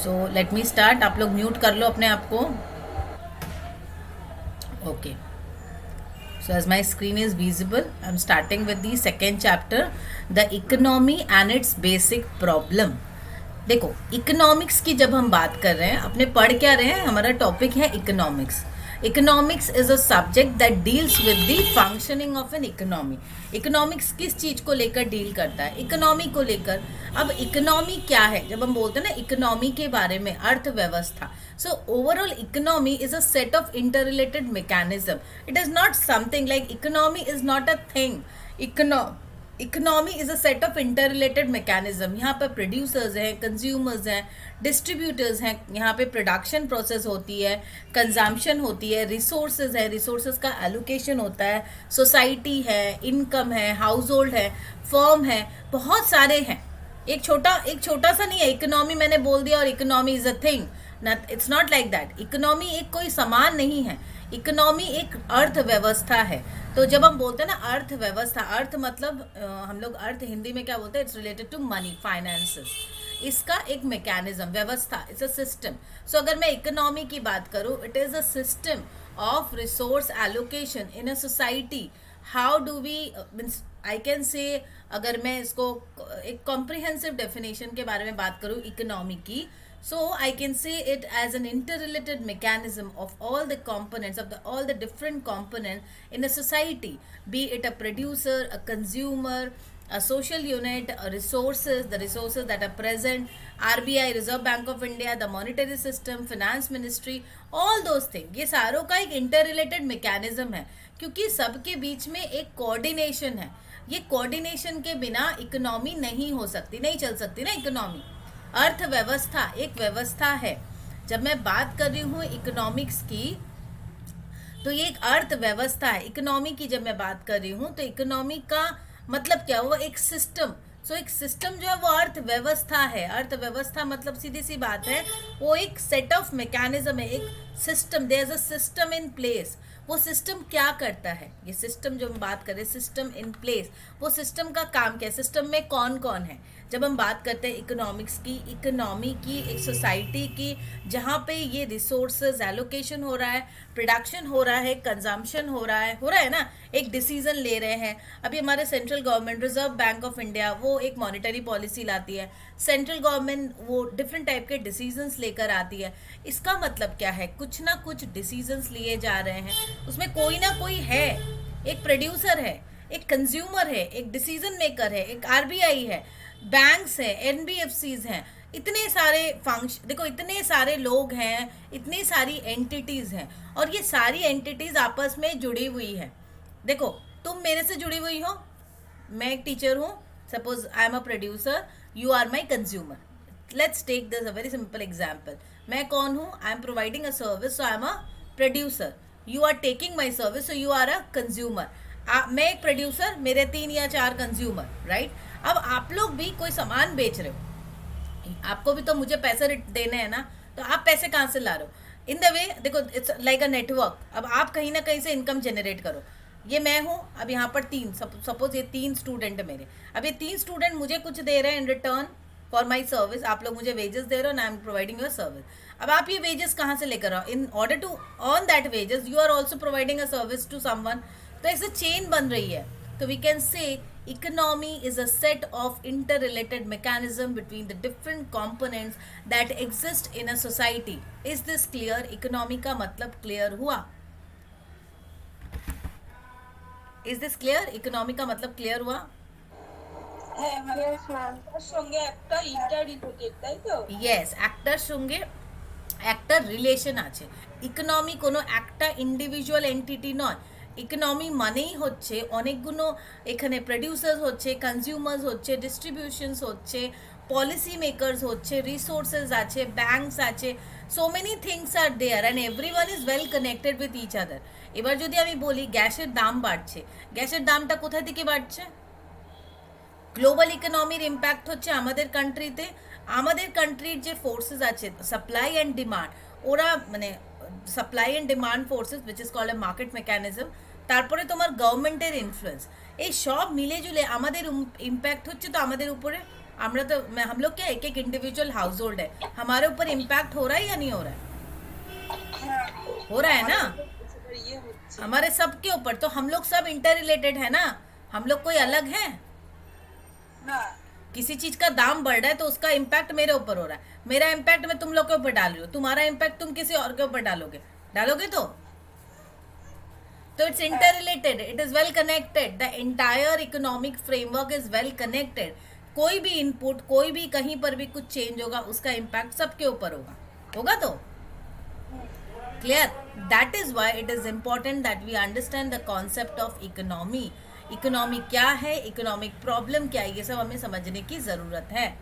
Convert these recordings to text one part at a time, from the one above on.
So let me start. आप लोग mute कर लो अपने आप को। Okay, so as my screen is visible, I'm starting with the second chapter, the economy and its basic problem. देखो, economics की जब हम बात कर रहे हैं, अपने पढ़ क्या रहे हैं, हमारा टॉपिक है economics. Economics is a subject that deals with the functioning of an economy. Economics किस चीज को लेकर डील करता है? इकोनॉमी को लेकर। अब इकोनॉमी क्या है? जब हम बोलते हैं ना इकोनॉमी के बारे में, अर्थव्यवस्था, so overall economy is a set of interrelated mechanism. It is not something like, economy is not a thing. Economy is a set of interrelated mechanism. यहाँ पर प्रोड्यूसर्स हैं, कंज्यूमर्स हैं, डिस्ट्रीब्यूटर्स हैं, यहाँ पे प्रोडक्शन प्रोसेस होती है, consumption होती है, रिसोर्सेज है, रिसोर्सेज का एलोकेशन होता है, सोसाइटी है, इनकम है, हाउस होल्ड है, फर्म है, बहुत सारे हैं। एक छोटा सा नहीं है इकोनॉमी, मैंने बोल दिया और economy is a thing. It's not like that. Economy एक कोई सामान नहीं है, इकोनॉमी एक अर्थव्यवस्था है। तो जब हम बोलते हैं ना अर्थव्यवस्था, अर्थ मतलब हम लोग अर्थ हिंदी में क्या बोलते हैं? It's related to money, finances. इसका एक मैकेनिज्म, व्यवस्था, इट्स अ सिस्टम। सो अगर मैं इकोनॉमी की बात करूं, it is a system of resource allocation in a society. How do we means I can say, अगर मैं इसको एक कॉम्प्रिहेंसिव डेफिनेशन के बारे में बात करूं इकोनॉमी की, so I can say it as an interrelated mechanism of all the components of all the different components in a society, be it a producer, a consumer, a social unit, the resources that are present, RBI, Reserve Bank of India, the monetary system, finance ministry, all those things। ये सारों का एक interrelated mechanism है, क्योंकि सबके बीच में एक coordination है। ये coordination के बिना इकोनॉमी नहीं हो सकती, नहीं चल सकती ना इकोनॉमी। अर्थव्यवस्था एक व्यवस्था है। जब मैं बात कर रही हूँ इकोनॉमिक्स की, तो ये एक अर्थव्यवस्था है। इकोनॉमी की जब मैं बात कर रही हूँ, तो इकोनॉमी का मतलब क्या हुआ? एक सिस्टम। सो एक सिस्टम जो है वो अर्थव्यवस्था है। अर्थव्यवस्था मतलब सीधी सी बात है, वो एक सेट ऑफ मैकेनिज्म है, एक system. There is a system in place. वो सिस्टम क्या करता है? ये सिस्टम जो हम बात कर रहे हैं, सिस्टम इन प्लेस, वो सिस्टम का काम क्या है? सिस्टम में कौन कौन है? जब हम बात करते हैं इकोनॉमिक्स की, इकोनॉमी की, एक सोसाइटी की, जहाँ पे ये रिसोर्सेज एलोकेशन हो रहा है, प्रोडक्शन हो रहा है, कंजम्पशन हो रहा है ना, एक डिसीजन ले रहे हैं। अभी हमारे central government, reserve bank of India, वो एक मॉनेटरी पॉलिसी लाती है। सेंट्रल गवर्नमेंट वो डिफरेंट टाइप के डिसीजंस लेकर आती है। इसका मतलब क्या है? कुछ ना कुछ डिसीजंस लिए जा रहे हैं, उसमें कोई ना कोई है। एक प्रोड्यूसर है, एक कंज्यूमर है, एक डिसीजन मेकर है, एक आरबीआई है, बैंक्स है, एनबीएफसीज हैं, इतने सारे फंक्शन, देखो इतने सारे लोग हैं, इतनी सारी एंटिटीज हैं, और ये सारी एंटिटीज आपस में जुड़ी हुई है। देखो, तुम मेरे से जुड़ी हुई हो, मैं एक टीचर हूँ, suppose I am a producer, you are my consumer. Let's take this a very simple example. मैं कौन हूँ? I am providing a service, so I am a producer. You are taking my service, so you are a consumer. मैं एक producer, मेरे 3 या 4 consumer, right? अब आप लोग भी कोई सामान बेच रहे हो, आपको भी तो मुझे पैसे देने हैं ना, तो आप पैसे कहाँ से ला रहे हो? इन द वे, देखो इट्स लाइक अ नेटवर्क। अब आप कहीं ना कहीं से इनकम जनरेट करो। ये मैं हूँ, अब यहाँ पर 3, सपोज ये 3 स्टूडेंट है मेरे। अब ये 3 स्टूडेंट मुझे कुछ दे रहे हैं in return for my service. आप लोग मुझे वेजेस दे रहे हो, I am providing your service. अब आप ये वेजेस कहाँ से लेकर आओ? In order to earn that wages, you are also providing a service to someone. तो ऐसे चेन बन रही है। तो we can say economy is a set of interrelated mechanism between the different components that exist in a society. Is this clear? economy का मतलब clear हुआ? Is this clear? economy का मतलब clear हुआ? হ্যাঁ মানে তার সঙ্গে একটা ইন্টাররিলেটেড তাই তো Yes, একটার সঙ্গে একটা রিলেশন আছে। ইকোনমি কোনো একটা ইন্ডিভিজুয়াল এন্টিটি নয়। ইকোনমি মানেই হচ্ছে অনেকগুলো, এখানে প্রডিউসার্স হচ্ছে, কনজিউমার্স হচ্ছে, ডিস্ট্রিবিউশনস হচ্ছে, পলিসি মেকার্স হচ্ছে, রিসোর্সেস আছে, ব্যাংকস আছে, so many things are there and everyone is well connected with each other. এবার যদি আমি বলি গ্যাসের দাম বাড়ছে, গ্যাসের দামটা কোথা থেকে বাড়ছে? গ্লোবাল ইকোনমির ইম্প্যাক্ট হচ্ছে আমাদের কান্ট্রিতে। আমাদের কান্ট্রির যে ফোর্সেস আছে, সাপ্লাই অ্যান্ড ডিমান্ড, ওরা মানে supply and demand forces which is called a market mechanism, তারপরে তোমার গভর্নমেন্টের ইনফ্লুয়েন্স, এই সব মিলে জুলে আমাদের ইম্প্যাক্ট হচ্ছে তো আমাদের উপরে। हम लोग क्या एक एक इंडिविजुअल हाउस होल्ड है, हमारे ऊपर इम्पैक्ट हो रहा है या नहीं हो रहा है? हाँ, हो रहा है हमारे ना, ऊपर प्रेशर ये होচ্ছে। हमारे सबके ऊपर। तो हम लोग सब इंटर रिलेटेड है ना, हम लोग कोई अलग है? না, किसी चीज का दाम बढ़ रहा है तो उसका इम्पैक्ट मेरे ऊपर हो रहा है, मेरा इम्पैक्ट मैं तुम लोग के ऊपर डाल रही हूँ, तुम्हारा इम्पैक्ट तुम किसी और के ऊपर डालोगे, डालोगे तो इट्स হ্যাঁ, inter related, it is well connected, the entire economic framework is well connected. कोई भी इनपुट, कोई भी कहीं पर भी कुछ चेंज होगा, उसका इम्पैक्ट सबके ऊपर होगा, होगा तो hmm, clear. That is why it is important that we understand the concept of economy. Economy क्या है, इकोनॉमिक प्रॉब्लम क्या है, ये सब हमें समझने की ज़रूरत है।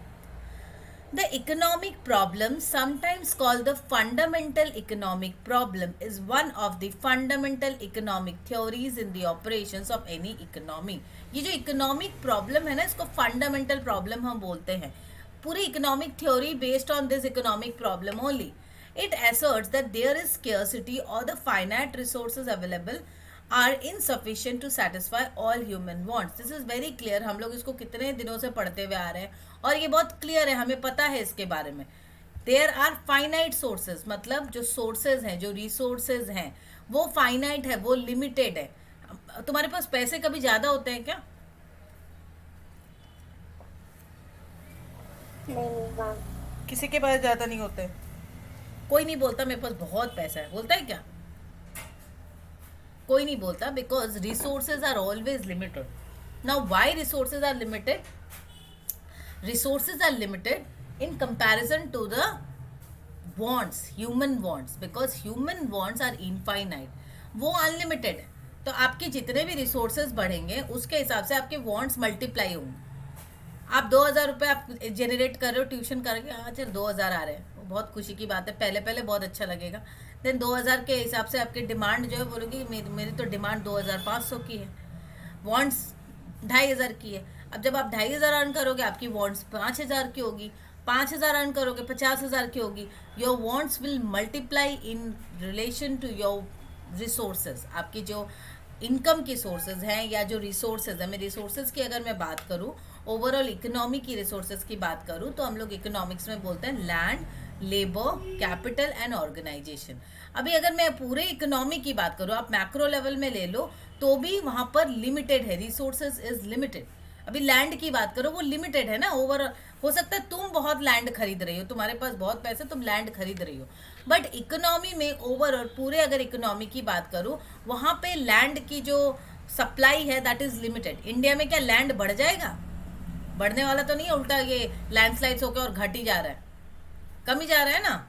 The economic problem, sometimes called the fundamental economic problem, is one of the fundamental economic theories in the operations of any economy. ये जो economic problem है ना, इसको fundamental problem हम बोलते हैं। पूरी economic theory based on this economic problem only. It asserts that there is scarcity or the finite resources available are insufficient to satisfy all human wants. This is very clear, हम लोग इसको कितने दिनों से पढ़ते हुए आ रहे हैं और ये बहुत क्लियर है, हमें पता है इसके बारे में। देयर आर फाइनाइट सोर्सेज, मतलब जो सोर्सेज हैं, जो रिसोर्सेज हैं, वो फाइनाइट है, वो लिमिटेड है। तुम्हारे पास पैसे कभी ज़्यादा होते हैं क्या? नहीं मैम, किसी के पास ज़्यादा नहीं होते। कोई नहीं बोलता मेरे पास बहुत पैसा है, बोलता है क्या? कोई नहीं बोलता, because resources are always limited. Now why resources are limited? resources are limited in comparison to the wants, human wants, because human wants are infinite, वो अनलिमिटेड है। तो आपके जितने भी रिसोर्सेज बढ़ेंगे उसके हिसाब से आपके वॉन्ट्स मल्टीप्लाई होंगे। आप 2,000 रुपये आप जनरेट कर रहे हो ट्यूशन करके, हाँ चल 2,000 आ रहे हैं, वो बहुत खुशी की बात है, पहले पहले बहुत अच्छा लगेगा। देन 2,000 के हिसाब से आपकी डिमांड जो है बोलोगी मेरी तो डिमांड 2,500 की है, वॉन्ट्स 2,500 की है। अब जब आप 2,500 अर्न करोगे, आपकी वॉन्ट्स 5,000 की होगी, 5,000 अर्न करोगे 50,000 की होगी। Your wants will multiply in relation to your resources. आपकी जो इनकम की सोर्सेज हैं या जो रिसोर्सेज है, मैं रिसोर्सेज की अगर मैं बात करूँ, ओवरऑल इकोनॉमी की रिसोर्सेज की बात करूँ, तो हम लोग इकोनॉमिक्स में बोलते हैं land, labour, capital and organisation. अभी अगर मैं पूरे इकोनॉमी की बात करूँ, आप मैक्रो लेवल में ले लो तो भी वहाँ पर लिमिटेड है, रिसोर्सेज इज लिमिटेड। अभी लैंड की बात करो, वो लिमिटेड है ना, ओवर। हो सकता है तुम बहुत लैंड खरीद रही हो, तुम्हारे पास बहुत पैसे, तुम लैंड खरीद रही हो, बट इकोनॉमी में ओवर और पूरे अगर इकोनॉमी की बात करूँ, वहाँ पे लैंड की जो सप्लाई है दैट इज लिमिटेड। इंडिया में क्या लैंड बढ़ जाएगा? बढ़ने वाला तो नहीं है, उल्टा ये लैंडस्लाइड्स होकर और घट ही जा रहा है, कम ही जा रहा है ना।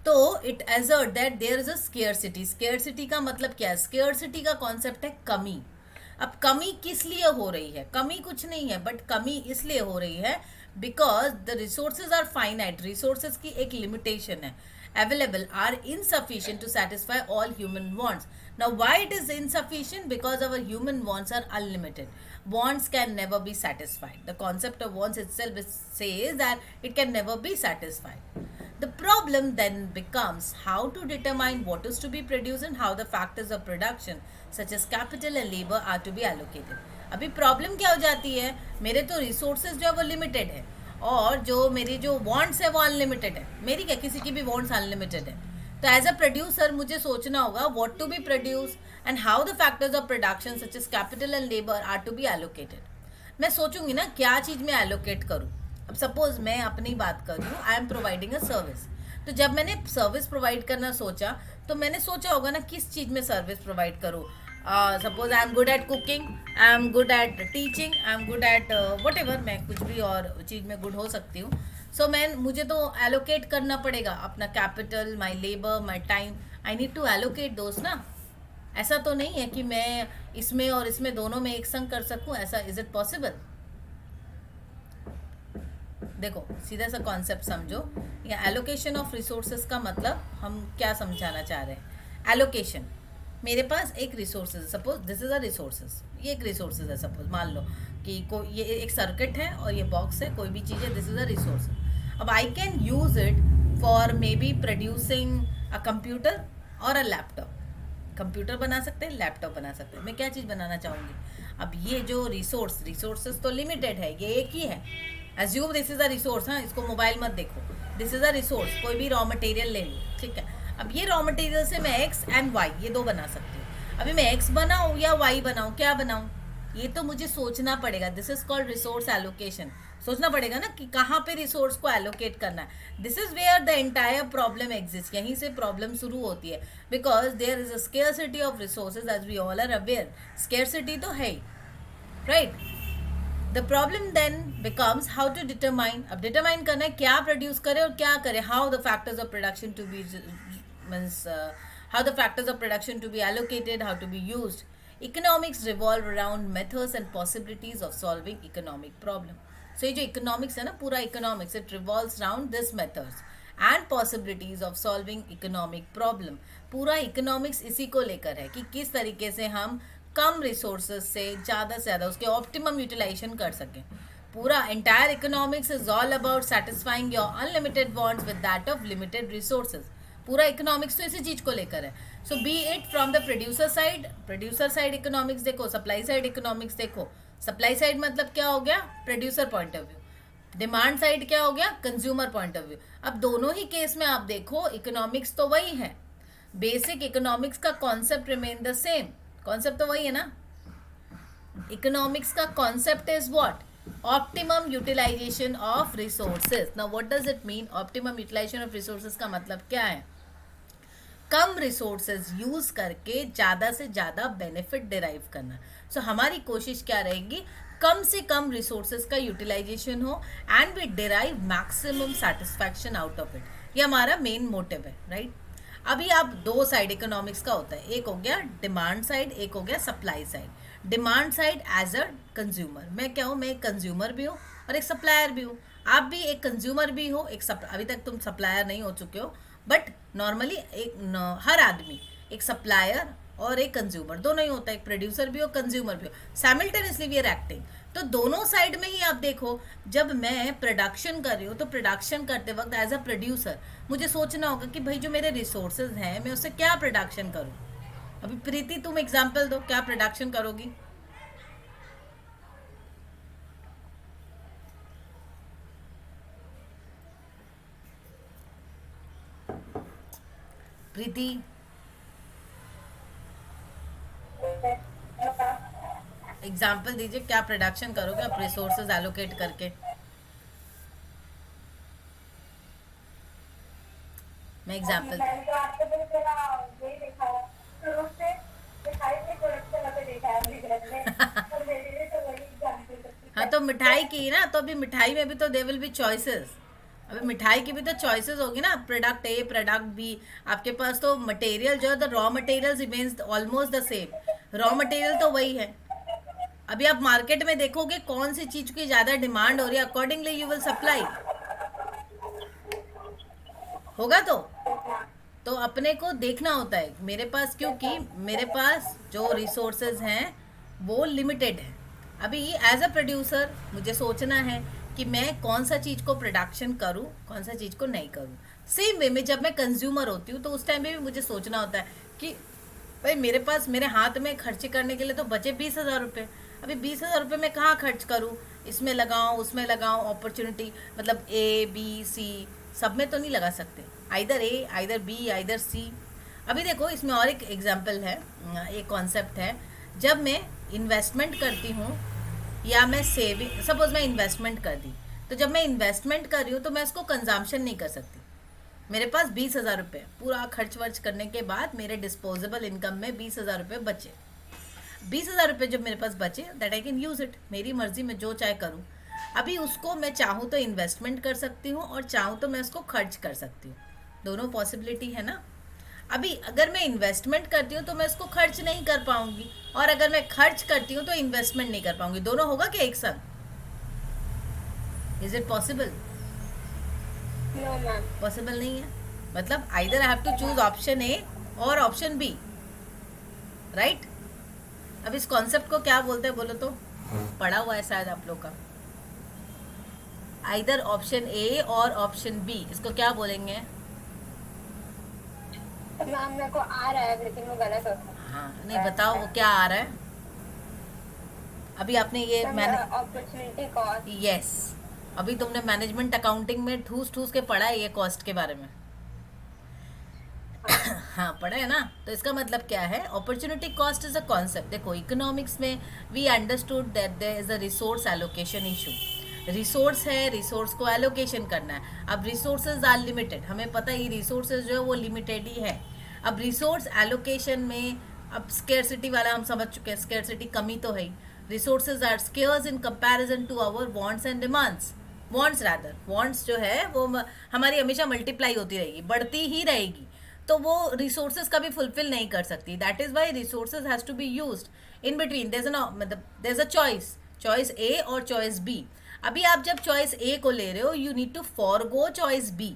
तो it assert that there is a scarcity. Scarcity का मतलब क्या है? स्केयरसिटी का कॉन्सेप्ट है कमी। अब कमी किस लिए हो रही है? कमी कुछ नहीं है, बट कमी इसलिए हो रही है because the resources are finite. Resources की एक लिमिटेशन है, available are insufficient to satisfy all human wants. Now why it is insufficient? Because our human wants are unlimited, wants can never be satisfied. The concept of wants itself says that it can never be satisfied. The problem then becomes how to determine what is to be produced and how the factors of production such as capital and labor are to be allocated. अभी problem क्या हो जाती है? मेरे तो resources जो है वो लिमिटेड है और जो मेरी जो वॉन्ट्स है वो अनलिमिटेड है। मेरी क्या, किसी की भी वॉन्ट्स अनलिमिटेड है। तो एज अ प्रोड्यूसर मुझे सोचना होगा what to be produce and how the factors of production such as capital and labour are to be allocated. मैं सोचूंगी ना क्या चीज़ में एलोकेट करूँ। अब सपोज मैं अपनी बात करूँ, आई एम प्रोवाइडिंग अ सर्विस। तो जब मैंने सर्विस प्रोवाइड करना सोचा तो मैंने सोचा होगा ना किस चीज़ में सर्विस प्रोवाइड करूँ। Suppose I am good at cooking, I am good at teaching, I am good at what ever, मैं कुछ भी और चीज़ में गुड हो सकती हूँ। सो मुझे तो एलोकेट करना पड़ेगा अपना capital, my labour, my time, I need to allocate दोस्त ना। ऐसा तो नहीं है कि मैं इसमें और इसमें दोनों में एक संग कर सकूं, ऐसा इज इट पॉसिबल? देखो सीधा सा कॉन्सेप्ट समझो, या एलोकेशन ऑफ रिसोर्सेज का मतलब हम क्या समझाना चाह रहे हैं। एलोकेशन, मेरे पास एक resources, suppose this is a resources, ये एक रिसोर्सेज है। सपोज मान लो कि कोई ये एक सर्किट है और ये बॉक्स है, कोई भी चीज़ है, दिस इज अ रिसोर्स। अब I can use it for maybe producing a computer और अ लैपटॉप। कंप्यूटर बना सकते हैं, लैपटॉप बना सकते हैं। मैं क्या चीज़ बनाना चाहूँगी? अब ये जो रिसोर्सेज तो लिमिटेड है, ये एक ही है। Assume this is a resource, हाँ, इसको मोबाइल मत देखो, दिस इज अ रिसोर्स, कोई भी रॉ मटेरियल ले लो, ठीक है। अब ये रॉ मटेरियल से मैं एक्स एंड वाई ये दो बना सकती हूँ। अभी मैं एक्स बनाऊँ या वाई बनाऊँ, क्या बनाऊँ, ये तो मुझे सोचना पड़ेगा। This is called resource allocation. सोचना पड़ेगा ना कि कहाँ पे रिसोर्स को एलोकेट करना है। This is where the entire problem exist, यहीं से प्रॉब्लम शुरू होती है। Because there is a scarcity of resources, as we all are aware, scarcity तो है ही, right. The problem then becomes how to determine. अब डिटरमाइन करना है क्या प्रोड्यूस करे और क्या करे, how the factors of production to be means how the factors of production to be allocated, how to be used. Economics revolve around methods and possibilities of solving economic problem. So ये जो economics है ना, पूरा economics, it revolves around this methods and possibilities of solving economic problem. पूरा economics इसी को लेकर है कि किस तरीके से हम कम resources से ज़्यादा उसके optimum utilization कर सकें। पूरा entire economics is all about satisfying your unlimited wants with that of limited resources. पूरा इकोनॉमिक्स तो इसी चीज को लेकर है। So be it from the producer side economics देखो, सप्लाई साइड इकोनॉमिक्स देखो। सप्लाई साइड मतलब क्या हो गया, producer point of view. Demand side क्या हो गया, कंज्यूमर पॉइंट ऑफ व्यू। अब दोनों ही केस में आप देखो इकोनॉमिक्स तो वही है, बेसिक इकोनॉमिक्स का concept remain the same, concept तो वही है ना। इकोनॉमिक्स का concept is what, optimum utilisation of resources. Now what does it mean, optimum utilisation of resources का मतलब क्या है, कम रिसोर्सेज यूज करके ज़्यादा से ज़्यादा बेनिफिट डिराइव करना। सो हमारी कोशिश क्या रहेगी, कम से कम रिसोर्सेज का यूटिलाइजेशन हो and we derive maximum satisfaction out of it. ये हमारा मेन मोटिव है, राइट। अभी आप दो साइड इकोनॉमिक्स का होता है, एक हो गया डिमांड साइड, एक हो गया supply side. Demand side as a consumer, मैं क्या हूँ, मैं एक कंज्यूमर भी हूँ और एक सप्लायर भी हूँ। आप भी एक कंज्यूमर भी हो, एक अभी तक तुम सप्लायर नहीं हो चुके हो, बट नॉर्मली हर आदमी एक सप्लायर और एक कंज्यूमर दोनों ही होता है, एक प्रोड्यूसर भी हो कंज्यूमर भी हो, साइमल्टेनियसली वी आर एक्टिंग। तो दोनों साइड में ही आप देखो, जब मैं प्रोडक्शन कर रही हूँ तो प्रोडक्शन करते वक्त एज अ प्रोड्यूसर मुझे सोचना होगा कि भाई जो मेरे रिसोर्सेज हैं मैं उससे क्या प्रोडक्शन करूँ। अभी प्रीति तुम एग्जाम्पल दो, क्या प्रोडक्शन करोगी। प्रीति एग्जाम्पल दीजिए, क्या प्रोडक्शन करोगे आप रिसोर्सेज एलोकेट करके। मैं एग्जाम्पल हाँ तो मिठाई की ना, तो अभी मिठाई में भी तो देयर विल बी चॉइसेस। अभी मिठाई की भी तो चॉइसेस होगी ना, प्रोडक्ट ए प्रोडक्ट बी। आपके पास तो मटेरियल जो है, the raw material remains almost the same, raw material तो वही है। अभी आप मार्केट में देखोगे कौन सी चीज की ज्यादा डिमांड हो रही है, अकॉर्डिंगली यू विल सप्लाई, होगा तो अपने को देखना होता है मेरे पास, क्योंकि मेरे पास जो रिसोर्सेज हैं वो लिमिटेड है। अभी एज अ प्रोड्यूसर मुझे सोचना है कि मैं कौन सा चीज़ को प्रोडक्शन करूं, कौन सा चीज़ को नहीं करूं। सेम वे में जब मैं कंज्यूमर होती हूँ तो उस टाइम पे भी मुझे सोचना होता है कि भाई मेरे पास, मेरे हाथ में खर्च करने के लिए तो बचे 20,000 रुपये। अभी 20,000 रुपये मैं कहाँ खर्च करूँ, इसमें लगाऊँ उसमें लगाऊँ, अपॉर्चुनिटी मतलब ए बी सी सब में तो नहीं लगा सकते, either A either B either C. अभी देखो इसमें और एक एग्जांपल है, एक कॉन्सेप्ट है, जब मैं इन्वेस्टमेंट करती हूँ या मैं सेविंग, सपोज मैं इन्वेस्टमेंट कर दी, तो जब मैं इन्वेस्टमेंट कर रही हूँ तो मैं इसको कंजम्पशन नहीं कर सकती। मेरे पास 20,000 रुपये पूरा खर्च वर्च करने के बाद मेरे डिस्पोजेबल इनकम में 20,000 रुपये बचे। 20,000 रुपये जब मेरे पास बचे, that I can use it, मेरी मर्जी में जो चाहे करूँ। अभी उसको मैं चाहूँ तो इन्वेस्टमेंट कर सकती हूँ और चाहूँ तो मैं उसको खर्च कर सकती हूँ, दोनों पॉसिबिलिटी है ना। अभी अगर मैं इन्वेस्टमेंट करती हूँ तो मैं इसको खर्च नहीं कर पाऊंगी, और अगर मैं खर्च करती हूँ तो इन्वेस्टमेंट नहीं कर पाऊंगी, दोनों होगा क्या एक संग, is it possible. No ma'am, possible नहीं है, मतलब either I have to choose option A और ऑप्शन बी, राइट। अब इस कॉन्सेप्ट को क्या बोलते हैं बोलो तो, पढ़ा हुआ है शायद आप लोग का, आइदर ऑप्शन ए और ऑप्शन बी, इसको क्या बोलेंगे। मैम मेरे को आ रहा है लेकिन वो गलत होता है। हाँ नहीं बताओ वो क्या आ रहा है। अभी आपने ये मैंने अपॉर्चुनिटी कॉस्ट। यस, अभी तुमने मैनेजमेंट अकाउंटिंग में ठूस ठूस के पढ़ा है ये कॉस्ट के बारे में। हाँ। हाँ पढ़ा है ना। तो इसका मतलब क्या है, opportunity cost is a concept. देखो इकोनॉमिक्स में we understood that there is a resource allocation issue. Resource है, रिसोर्स को एलोकेशन करना है। अब रिसोर्सेज आर लिमिटेड, हमें पता है रिसोर्सेज जो है वो लिमिटेड ही है। अब रिसोर्स एलोकेशन में अब स्केर्सिटी वाला हम समझ चुके हैं, स्केर्सिटी कमी तो है ही। Resources are scarce in comparison to our wants and demands. Wants rather, wants जो है वो हमारी हमेशा मल्टीप्लाई होती रहेगी, बढ़ती ही रहेगी, तो वो रिसोर्सेज कभी फुलफिल नहीं कर सकती। That is why resources has to be used in between. मतलब there is a choice, choice A और चॉइस बी। अभी आप जब चॉइस ए को ले रहे हो, you need to forgo choice B.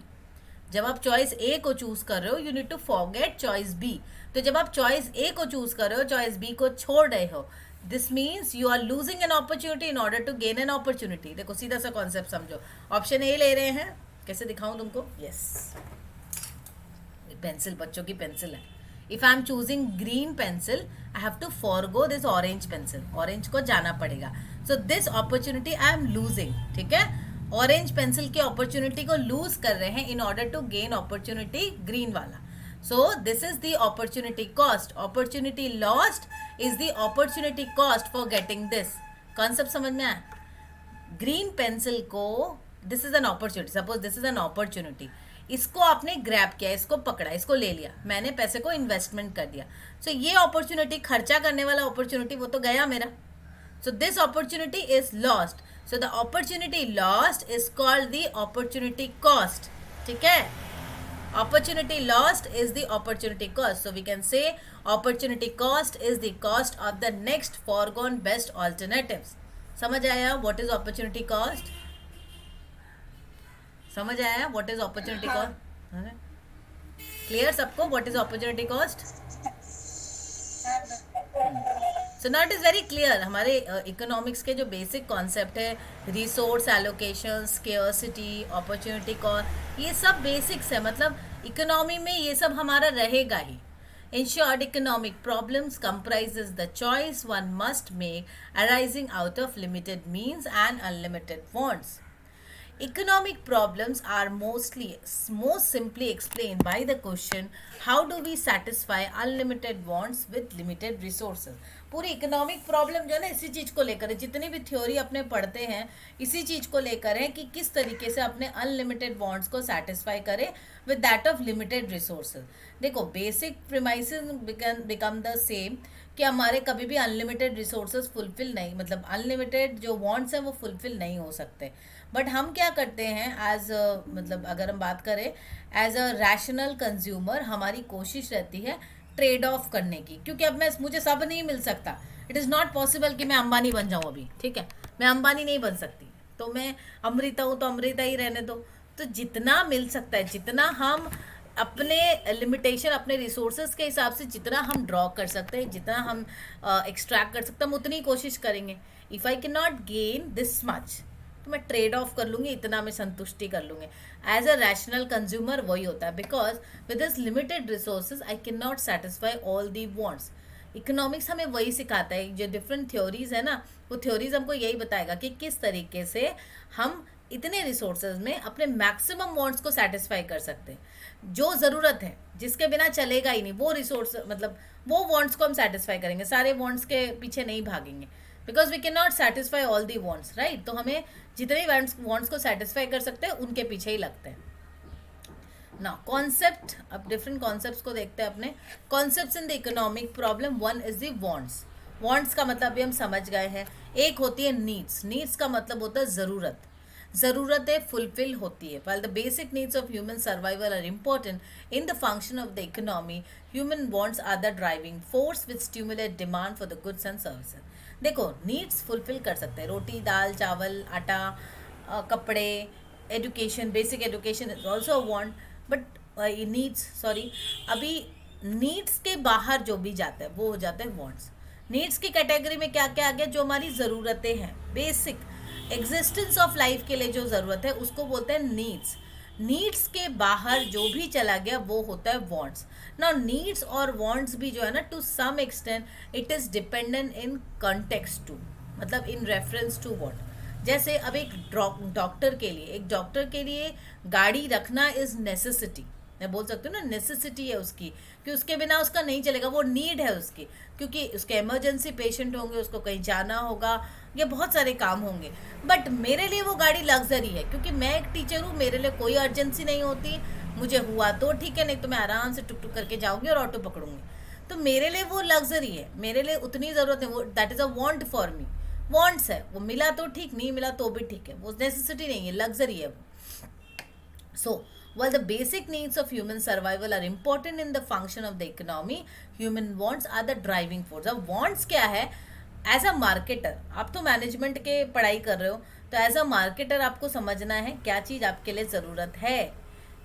जब आप चॉइस ए को चूज कर रहे हो, you need to forget choice B. तो जब आप चॉइस ए को चूज कर रहे हो, चॉइस बी को छोड़ रहे हो, this means you are losing an opportunity in order to gain an opportunity. देखो सीधा सा कॉन्सेप्ट समझो। ऑप्शन ए ले रहे हैं, कैसे दिखाऊं तुमको? यस, पेंसिल, बच्चों की पेंसिल है। If I am choosing green pencil, I have to forgo this orange pencil, orange को जाना पड़ेगा। So this opportunity I am losing, ठीक है। ऑरेंज पेंसिल की अपॉर्चुनिटी को लूज कर रहे हैं in order to gain opportunity green वाला। So this is the opportunity cost. Opportunity lost is the opportunity cost for getting this. Concept समझ में आया? ग्रीन पेंसिल को, this is an opportunity, suppose this is an opportunity, इसको आपने grab किया, इसको पकड़ा, इसको ले लिया, मैंने पैसे को इन्वेस्टमेंट कर दिया। सो ये अपॉर्चुनिटी, खर्चा करने वाला अपॉर्चुनिटी, वो तो गया मेरा। सो this opportunity is lost. So the opportunity lost is called the opportunity cost, ठीक है। opportunity lost is the opportunity cost. So we can say opportunity cost is the cost of the next foregone best alternatives. समझ आया what is opportunity cost? समझ आया what is opportunity हाँ। cost? Clear सबको what is opportunity cost? So not is very clear. हमारे economics के जो basic concept है, resource allocation, scarcity, opportunity cost, ये सब बेसिक्स है। मतलब इकोनॉमी में ये सब हमारा रहेगा ही। In short, economic problems comprises the choice one must make arising out of limited means and unlimited wants. Economic problems are most simply explained by the question, how do we satisfy unlimited wants with limited resources. पूरी economic problem जो है ना इसी चीज़ को लेकर है। जितनी भी थ्योरी अपने पढ़ते हैं इसी चीज़ को लेकर है कि किस तरीके से अपने अनलिमिटेड वांट्स को सेटिस्फाई करें with that of limited resources. देखो basic premises become the same कि हमारे कभी भी अनलिमिटेड रिसोर्सेज फुलफिल नहीं, मतलब अनलिमिटेड जो वांट्स हैं वो फुलफिल नहीं हो सकते। बट हम क्या करते हैं एज मतलब अगर हम बात करें एज अ रैशनल कंज्यूमर, हमारी कोशिश रहती है ट्रेड ऑफ करने की, क्योंकि अब मुझे सब नहीं मिल सकता। इट इज़ नॉट पॉसिबल कि मैं अंबानी बन जाऊँ अभी, ठीक है, मैं अंबानी नहीं बन सकती, तो मैं अमृता हूँ तो अमृता ही रहने दो। तो जितना मिल सकता है, जितना हम अपने लिमिटेशन, अपने रिसोर्सेज के हिसाब से जितना हम ड्रॉ कर सकते हैं, जितना हम एक्सट्रैक्ट कर सकते हैं, हम उतनी कोशिश करेंगे। If I can not gain this much तो मैं ट्रेड ऑफ कर लूँगी, इतना मैं संतुष्टि कर लूँगी। एज अ रैशनल कंज्यूमर वही होता है, because with this limited resources I can not satisfy all the wants. Economics हमें वही सिखाता है, जो डिफरेंट थ्योरीज है ना, वो थ्योरीज हमको यही बताएगा कि किस तरीके से हम इतने रिसोर्सेज में अपने मैक्सिमम वांट्स को सेटिस्फाई कर सकते हैं। जो ज़रूरत है, जिसके बिना चलेगा ही नहीं, वो रिसोर्स मतलब वो वांट्स को हम सेटिस्फाई करेंगे, सारे वांट्स के पीछे नहीं भागेंगे, because we can not satisfy all the wants, right. तो हमें जितने वांट्स को सेटिस्फाई कर सकते हैं उनके पीछे ही लगते हैं ना। कॉन्सेप्ट, अब डिफरेंट कॉन्सेप्ट्स को देखते हैं अपने। Concepts in the economic problem, one is the wants. Wants का मतलब भी हम समझ गए हैं। एक होती है नीड्स। नीड्स का मतलब होता है ज़रूरत, ज़रूरतें फुलफिल होती है। while the basic needs of human survival are important in the function of the economy, human wants are the driving force which stimulate demand for the goods and services. देखो needs fulfil कर सकते हैं, रोटी दाल चावल आटा कपड़े, education, basic education is also want, but needs, sorry, अभी needs के बाहर जो भी जाता है वो हो जाता है वांट्स। नीड्स की कैटेगरी में क्या क्या आ गया? जो हमारी ज़रूरतें हैं, बेसिक एग्जिस्टेंस ऑफ लाइफ के लिए जो ज़रूरत है उसको बोलते हैं नीड्स। नीड्स के बाहर जो भी चला गया वो होता है वांट्स। नाउ नीड्स और वांट्स भी जो है ना, to some extent it is dependent in context to. मतलब इन रेफरेंस टू व्हाट। जैसे अब एक डॉक्टर के लिए गाड़ी रखना इज नेसेसिटी, मैं बोल सकती हूँ ना, नेसेसिटी है उसकी, कि उसके बिना उसका नहीं चलेगा, वो नीड है उसकी, क्योंकि उसके इमरजेंसी पेशेंट होंगे, उसको कहीं जाना होगा, या बहुत सारे काम होंगे। बट मेरे लिए वो गाड़ी लग्जरी है, क्योंकि मैं एक टीचर हूँ, मेरे लिए कोई अर्जेंसी नहीं होती, मुझे हुआ तो ठीक है, नहीं तो मैं आराम से टुक टुक करके जाऊंगी और ऑटो पकड़ूंगी। तो मेरे लिए वो लग्जरी है, मेरे लिए उतनी ज़रूरत है, वो that is a want for me. Wants है, वो मिला तो ठीक, नहीं मिला तो भी ठीक है, वो नेसेसिटी नहीं है, लग्जरी है वो। So, while the basic needs of human survival are important in the function of the economy, human wants are the driving force. अब wants क्या है? एज अ मार्केटर, आप तो मैनेजमेंट के पढ़ाई कर रहे हो, तो एज अ मार्केटर आपको समझना है क्या चीज़ आपके लिए ज़रूरत है,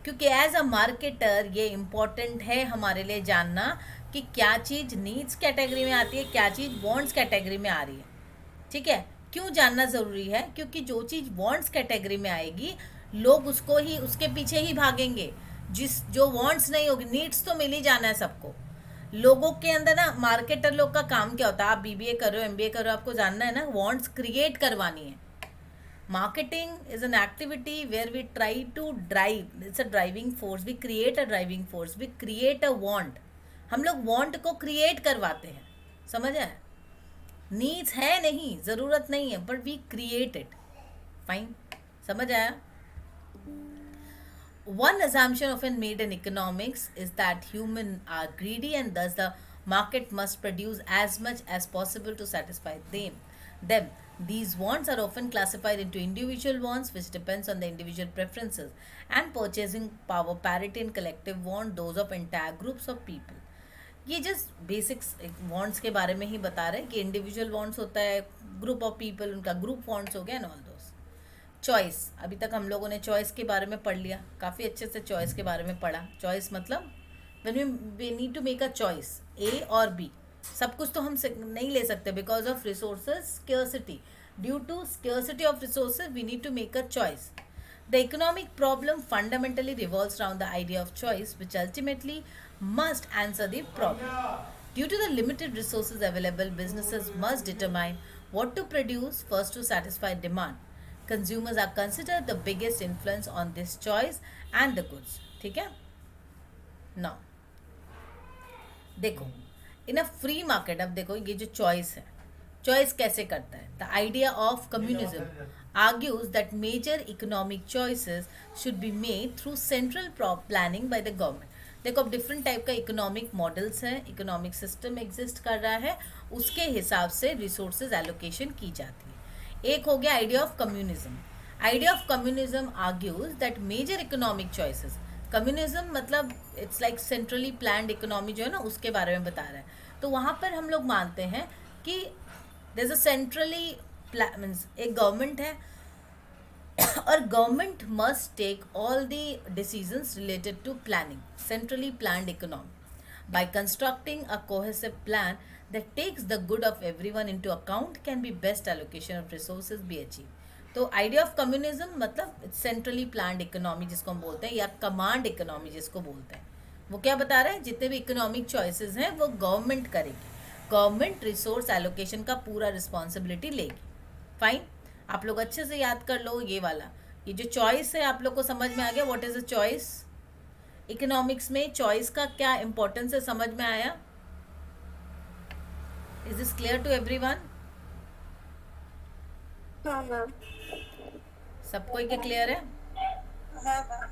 क्योंकि एज अ मार्केटर ये इम्पॉर्टेंट है हमारे लिए जानना कि क्या चीज़ नीड्स कैटेगरी में आती है, क्या चीज़ वांट्स कैटेगरी में आ रही है। ठीक है, क्यों जानना ज़रूरी है? क्योंकि जो चीज़ वांट्स कैटेगरी में आएगी, लोग उसको ही, उसके पीछे ही भागेंगे। जो वांट्स नहीं होगी, नीड्स तो मिल ही जाना है सबको। लोगों के अंदर ना, मार्केटर लोग का काम क्या होता है, आप बीबीए कर रहे हो, एमबीए कर रहे हो, आपको जानना है ना, वांट्स क्रिएट करवानी है। Marketing is an activity where we try to drive, it's a driving force, we create a driving force, we create a want. हम लोग वांट को क्रिएट करवाते हैं, समझ आया? नीड्स है नहीं, ज़रूरत नहीं है, but we create it. Fine, समझ आया? One assumption often made in economics is that humans are greedy and thus the market must produce as much as possible to satisfy them. These wants are often classified into individual wants, which depends on the individual preferences, and purchasing power parity and collective want, those of entire groups of people. ये just basics wants के बारे में ही बता रहे हैं कि individual wants होता है, ग्रुप ऑफ पीपल उनका ग्रुप वांट्स हो गया, एंड ऑल दोस। चॉइस, अभी तक हम लोगों ने चॉइस के बारे में पढ़ लिया, काफ़ी अच्छे से चॉइस के बारे में पढ़ा। चॉइस मतलब when we need to make a choice, A और बी, सब कुछ तो हम नहीं ले सकते because of resources scarcity. Due to scarcity of resources we need to make a choice. The economic problem fundamentally revolves around the idea of choice, which ultimately must answer the problem. Due to the limited resources available, businesses must determine what to produce first to satisfy demand. Consumers are considered the biggest influence on this choice and the goods. ठीक है? Now, देखो, इन a free market, अब देखो ये जो choice है, choice कैसे करता है? The idea of communism argues that major economic choices should be made through central planning by the government. देखो, अब डिफरेंट टाइप का इकोनॉमिक मॉडल्स हैं, इकोनॉमिक सिस्टम एग्जिस्ट कर रहा है, उसके हिसाब से रिसोर्सेज एलोकेशन की जाती है। एक हो गया idea of communism. Idea of communism argues that major economic choices, communism मतलब it's like centrally planned economy जो है ना, उसके बारे में बता रहा है। तो वहाँ पर हम लोग मानते हैं कि there is a centrally means एक गवर्नमेंट है और government must take all the decisions related to planning, centrally planned economy. By constructing a cohesive plan that takes the good of everyone into account can be best allocation of resources be achieved. तो idea of communism मतलब centrally planned economy जिसको हम बोलते हैं, या command economy जिसको बोलते हैं, वो क्या बता रहा है? जितने भी इकोनॉमिक चॉइसेस हैं वो गवर्नमेंट करेगी, गवर्नमेंट रिसोर्स एलोकेशन का पूरा रिस्पॉन्सिबिलिटी लेगी। फाइन, आप लोग अच्छे से याद कर लो ये वाला, ये जो चॉइस है आप लोग को समझ में आ गया? What is a choice? Economics में चॉइस का क्या इंपॉर्टेंस है, समझ में आया? Is this clear to everyone? हाँ मैम। सबको ये क्लियर है? हाँ मैम।